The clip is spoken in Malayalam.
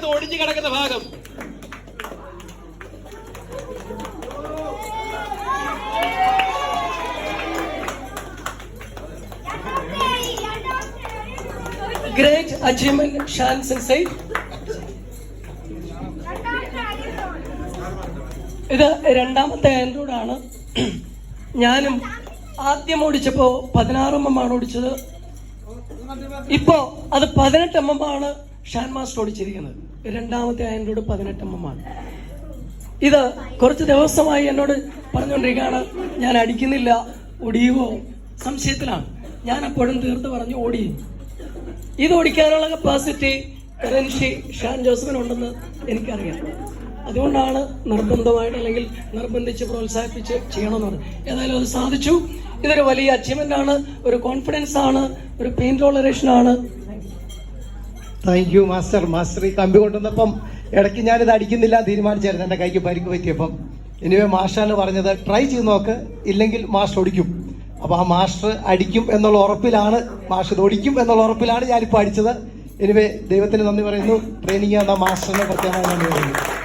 അതിനകത്ത് ഒടിഞ്ഞു കിടക്കുന്ന ഭാഗം. ഗ്രേറ്റ് അച്ചീവ്മെന്റ് ഷാൻ സെൻസൈ. ഇത് രണ്ടാമത്തെ ആൻഡ്രോയിഡാണ്. ഞാനും ആദ്യം ഓടിച്ചപ്പോ 16 mm ആണ് ഓടിച്ചത്. ഇപ്പോ അത് 18 mm ആണ് ഷാൻ മാസ്റ്റർ ഓടിച്ചിരിക്കുന്നത്. രണ്ടാമത്തെ ആൻഡ്രോയിഡ് 18 mm ആണ്. ഇത് കുറച്ച് ദിവസമായി എന്നോട് പറഞ്ഞുകൊണ്ടിരിക്കുകയാണ്, ഞാൻ അടിക്കുന്നില്ല, ഒടിയുമോ സംശയത്തിലാണ്. ഞാൻ അപ്പോഴും തീർത്ത് പറഞ്ഞു ഓടിയും. ഇത് ഓടിക്കാനുള്ള കപ്പാസിറ്റി റെൻഷി ഷാൻ ജോസഫിനുണ്ടെന്ന് എനിക്കറിയാം. അതുകൊണ്ടാണ് നിർബന്ധമായിട്ട് അല്ലെങ്കിൽ നിർബന്ധിച്ച് പ്രോത്സാഹിപ്പിച്ച് ചെയ്യണമെന്ന് പറഞ്ഞു. ഏതായാലും അത് സാധിച്ചു. ഇതൊരു വലിയ അച്ചീവ്മെന്റ് ആണ്, ഒരു കോൺഫിഡൻസ് ആണ്, ഒരു പെയിൻ ടോളറേഷൻ ആണ്. Thank you master. മാസ്റ്റർ ഈ കമ്പി കൊണ്ടുവന്നപ്പം ഇടയ്ക്ക് ഞാനിത് അടിക്കുന്നില്ല തീരുമാനിച്ചായിരുന്നു, എൻ്റെ കൈക്ക് പരിക്ക് പറ്റിയപ്പം. എനിവേ മാസ്റ്ററാണ് പറഞ്ഞത് ട്രൈ ചെയ്ത് നോക്ക്, ഇല്ലെങ്കിൽ മാസ്റ്റർ ഓടിക്കും. അപ്പോൾ ആ മാസ്റ്റർ അടിക്കും എന്നുള്ള ഉറപ്പിലാണ്, മാസ്റ്റർ ഓടിക്കും എന്നുള്ള ഉറപ്പിലാണ് ഞാനിപ്പോൾ അടിച്ചത്. എനിവേ ദൈവത്തിന് നന്ദി പറയുന്നു. ട്രെയിനിങ് എന്ന മാസ്റ്ററിനെ പ്രത്യേകമായി നന്ദി പറയുന്നു.